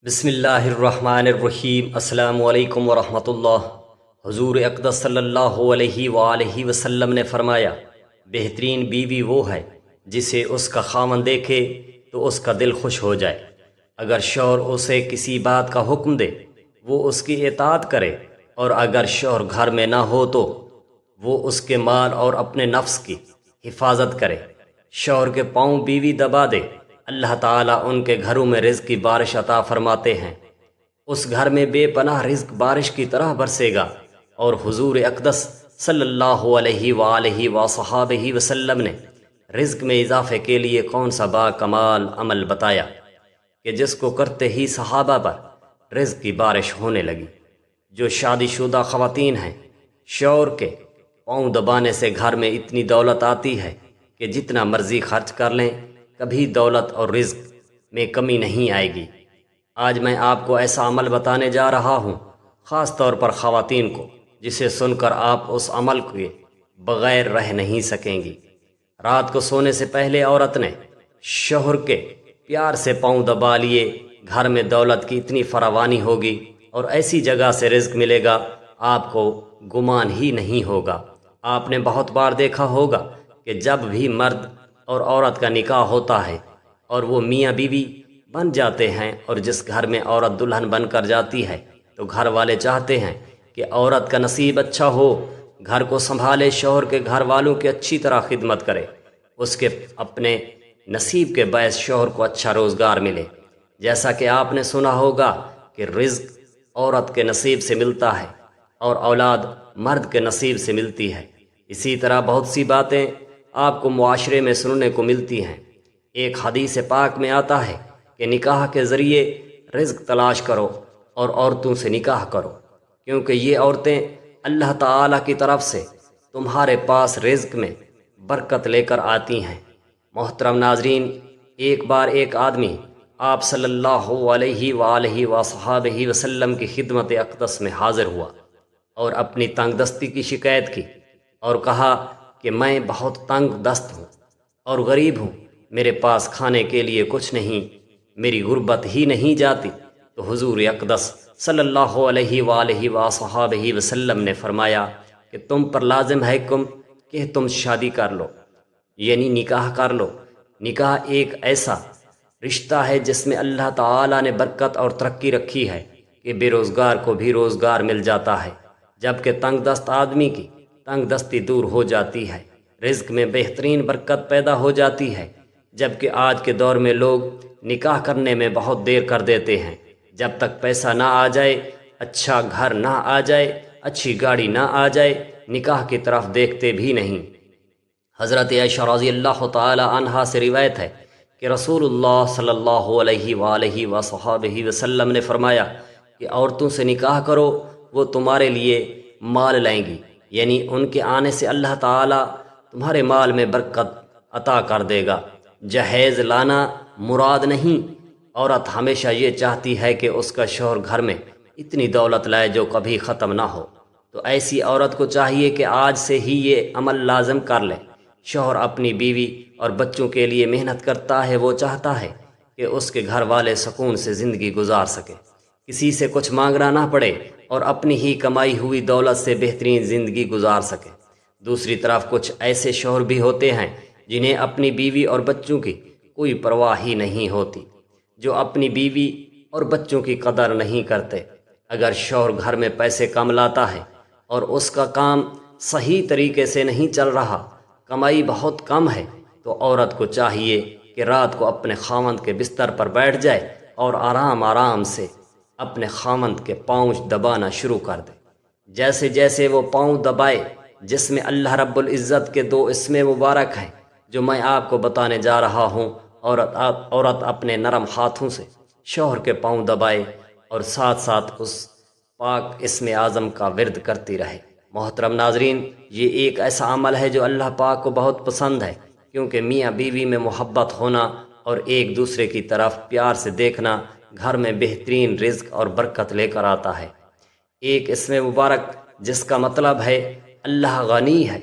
بسم اللہ الرحمن الرحیم۔ السلام علیکم ورحمۃ اللہ۔ حضور اقدس صلی اللہ علیہ وآلہ وسلم نے فرمایا، بہترین بیوی وہ ہے جسے اس کا خاوند دیکھے تو اس کا دل خوش ہو جائے۔ اگر شوہر اسے کسی بات کا حکم دے وہ اس کی اطاعت کرے، اور اگر شوہر گھر میں نہ ہو تو وہ اس کے مال اور اپنے نفس کی حفاظت کرے۔ شوہر کے پاؤں بیوی دبا دے، اللہ تعالیٰ ان کے گھروں میں رزق کی بارش عطا فرماتے ہیں۔ اس گھر میں بے پناہ رزق بارش کی طرح برسے گا۔ اور حضور اقدس صلی اللہ علیہ وآلہ وصحابہ وسلم نے رزق میں اضافے کے لیے کون سا با کمال عمل بتایا کہ جس کو کرتے ہی صحابہ پر رزق کی بارش ہونے لگی۔ جو شادی شدہ خواتین ہیں، شوہر کے پاؤں دبانے سے گھر میں اتنی دولت آتی ہے کہ جتنا مرضی خرچ کر لیں کبھی دولت اور رزق میں کمی نہیں آئے گی۔ آج میں آپ کو ایسا عمل بتانے جا رہا ہوں، خاص طور پر خواتین کو، جسے سن کر آپ اس عمل کے بغیر رہ نہیں سکیں گی۔ رات کو سونے سے پہلے عورت نے شوہر کے پیار سے پاؤں دبا لیے، گھر میں دولت کی اتنی فراوانی ہوگی اور ایسی جگہ سے رزق ملے گا آپ کو گمان ہی نہیں ہوگا۔ آپ نے بہت بار دیکھا ہوگا کہ جب بھی مرد اور عورت کا نکاح ہوتا ہے اور وہ میاں بیوی بن جاتے ہیں، اور جس گھر میں عورت دلہن بن کر جاتی ہے تو گھر والے چاہتے ہیں کہ عورت کا نصیب اچھا ہو، گھر کو سنبھالے، شوہر کے گھر والوں کی اچھی طرح خدمت کرے، اس کے اپنے نصیب کے باعث شوہر کو اچھا روزگار ملے۔ جیسا کہ آپ نے سنا ہوگا کہ رزق عورت کے نصیب سے ملتا ہے اور اولاد مرد کے نصیب سے ملتی ہے۔ اسی طرح بہت سی باتیں آپ کو معاشرے میں سننے کو ملتی ہیں۔ ایک حدیث پاک میں آتا ہے کہ نکاح کے ذریعے رزق تلاش کرو اور عورتوں سے نکاح کرو، کیونکہ یہ عورتیں اللہ تعالیٰ کی طرف سے تمہارے پاس رزق میں برکت لے کر آتی ہیں۔ محترم ناظرین، ایک بار ایک آدمی آپ صلی اللہ علیہ وآلہ وصحابہ وسلم کی خدمت اقدس میں حاضر ہوا اور اپنی تنگ دستی کی شکایت کی اور کہا کہ میں بہت تنگ دست ہوں اور غریب ہوں، میرے پاس کھانے کے لیے کچھ نہیں، میری غربت ہی نہیں جاتی۔ تو حضور اقدس صلی اللہ علیہ وآلہ وصحابہ وسلم نے فرمایا کہ تم پر لازم ہے کہ تم شادی کر لو، یعنی نکاح کر لو۔ نکاح ایک ایسا رشتہ ہے جس میں اللہ تعالیٰ نے برکت اور ترقی رکھی ہے کہ بے روزگار کو بھی روزگار مل جاتا ہے، جبکہ تنگ دست آدمی کی تنگ دستی دور ہو جاتی ہے، رزق میں بہترین برکت پیدا ہو جاتی ہے۔ جبکہ آج کے دور میں لوگ نکاح کرنے میں بہت دیر کر دیتے ہیں، جب تک پیسہ نہ آ جائے، اچھا گھر نہ آ جائے، اچھی گاڑی نہ آ جائے، نکاح کی طرف دیکھتے بھی نہیں۔ حضرت عائشہ رضی اللہ تعالی عنہا سے روایت ہے کہ رسول اللہ صلی اللہ علیہ وآلہ وصحابہ وسلم نے فرمایا کہ عورتوں سے نکاح کرو، وہ تمہارے لیے مال لائیں گی، یعنی ان کے آنے سے اللہ تعالیٰ تمہارے مال میں برکت عطا کر دے گا۔ جہیز لانا مراد نہیں، عورت ہمیشہ یہ چاہتی ہے کہ اس کا شوہر گھر میں اتنی دولت لائے جو کبھی ختم نہ ہو، تو ایسی عورت کو چاہیے کہ آج سے ہی یہ عمل لازم کر لے۔ شوہر اپنی بیوی اور بچوں کے لیے محنت کرتا ہے، وہ چاہتا ہے کہ اس کے گھر والے سکون سے زندگی گزار سکیں، کسی سے کچھ مانگنا نہ پڑے اور اپنی ہی کمائی ہوئی دولت سے بہترین زندگی گزار سکے۔ دوسری طرف کچھ ایسے شوہر بھی ہوتے ہیں جنہیں اپنی بیوی اور بچوں کی کوئی پرواہ ہی نہیں ہوتی، جو اپنی بیوی اور بچوں کی قدر نہیں کرتے۔ اگر شوہر گھر میں پیسے کم لاتا ہے اور اس کا کام صحیح طریقے سے نہیں چل رہا، کمائی بہت کم ہے، تو عورت کو چاہیے کہ رات کو اپنے خاوند کے بستر پر بیٹھ جائے اور آرام آرام سے اپنے خاوند کے پاؤں دبانا شروع کر دے۔ جیسے جیسے وہ پاؤں دبائے، جس میں اللہ رب العزت کے 2 اسم مبارک ہیں جو میں آپ کو بتانے جا رہا ہوں، عورت اپنے نرم ہاتھوں سے شوہر کے پاؤں دبائے اور ساتھ ساتھ اس پاک اسم اعظم کا ورد کرتی رہے۔ محترم ناظرین، یہ ایک ایسا عمل ہے جو اللہ پاک کو بہت پسند ہے، کیونکہ میاں بیوی میں محبت ہونا اور ایک دوسرے کی طرف پیار سے دیکھنا گھر میں بہترین رزق اور برکت لے کر آتا ہے۔ ایک اسم مبارک جس کا مطلب ہے اللہ غنی ہے،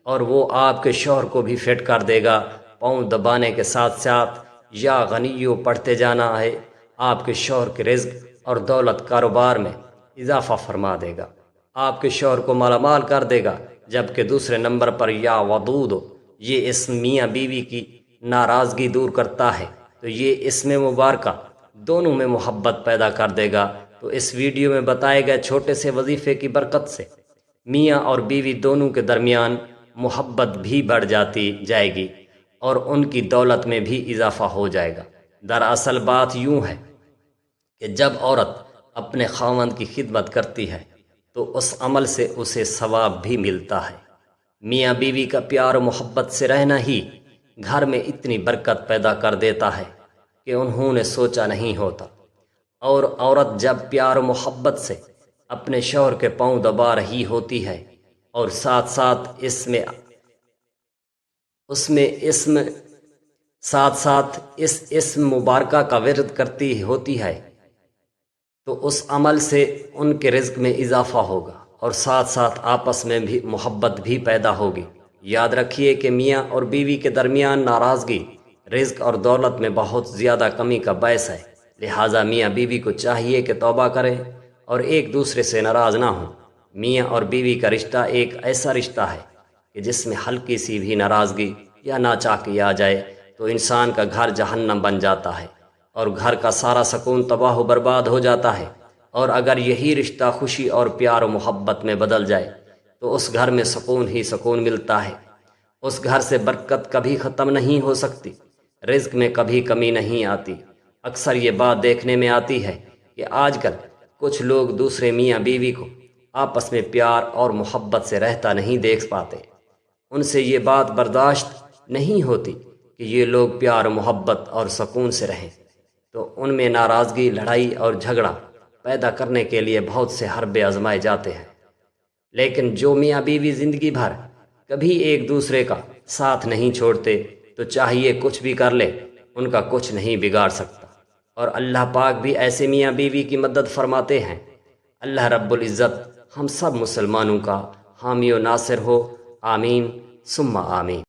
اور وہ آپ کے شوہر کو بھی فٹ کر دے گا۔ پاؤں دبانے کے ساتھ ساتھ یا غنیو پڑھتے جانا ہے، آپ کے شوہر کے رزق اور دولت کاروبار میں اضافہ فرما دے گا، آپ کے شوہر کو مالا مال کر دے گا۔ جبکہ دوسرے نمبر پر یا ودود، یہ اسم میاں بیوی کی ناراضگی دور کرتا ہے، تو یہ اسم مبارکہ دونوں میں محبت پیدا کر دے گا۔ تو اس ویڈیو میں بتائے گئے چھوٹے سے وظیفے کی برکت سے میاں اور بیوی دونوں کے درمیان محبت بھی بڑھ جاتی جائے گی اور ان کی دولت میں بھی اضافہ ہو جائے گا۔ دراصل بات یوں ہے کہ جب عورت اپنے خاوند کی خدمت کرتی ہے تو اس عمل سے اسے ثواب بھی ملتا ہے۔ میاں بیوی کا پیار و محبت سے رہنا ہی گھر میں اتنی برکت پیدا کر دیتا ہے کہ انہوں نے سوچا نہیں ہوتا۔ اور عورت جب پیار و محبت سے اپنے شوہر کے پاؤں دبا رہی ہوتی ہے اور ساتھ ساتھ اس اسم مبارکہ کا ورد کرتی ہوتی ہے تو اس عمل سے ان کے رزق میں اضافہ ہوگا اور ساتھ ساتھ آپس میں بھی محبت بھی پیدا ہوگی۔ یاد رکھیے کہ میاں اور بیوی کے درمیان ناراضگی رزق اور دولت میں بہت زیادہ کمی کا باعث ہے، لہٰذا میاں بیوی کو چاہیے کہ توبہ کریں اور ایک دوسرے سے ناراض نہ ہوں۔ میاں اور بیوی کا رشتہ ایک ایسا رشتہ ہے کہ جس میں ہلکی سی بھی ناراضگی یا ناچاکی آ جائے تو انسان کا گھر جہنم بن جاتا ہے اور گھر کا سارا سکون تباہ و برباد ہو جاتا ہے۔ اور اگر یہی رشتہ خوشی اور پیار و محبت میں بدل جائے تو اس گھر میں سکون ہی سکون ملتا ہے، اس گھر سے برکت کبھی ختم نہیں ہو سکتی، رزق میں کبھی کمی نہیں آتی۔ اکثر یہ بات دیکھنے میں آتی ہے کہ آج کل کچھ لوگ دوسرے میاں بیوی کو آپس میں پیار اور محبت سے رہتا نہیں دیکھ پاتے، ان سے یہ بات برداشت نہیں ہوتی کہ یہ لوگ پیار محبت اور سکون سے رہیں، تو ان میں ناراضگی، لڑائی اور جھگڑا پیدا کرنے کے لیے بہت سے حربے آزمائے جاتے ہیں۔ لیکن جو میاں بیوی زندگی بھر کبھی ایک دوسرے کا ساتھ نہیں چھوڑتے تو چاہیے کچھ بھی کر لے، ان کا کچھ نہیں بگاڑ سکتا۔ اور اللہ پاک بھی ایسے میاں بیوی کی مدد فرماتے ہیں۔ اللہ رب العزت ہم سب مسلمانوں کا حامی و ناصر ہو، آمین ثم آمین۔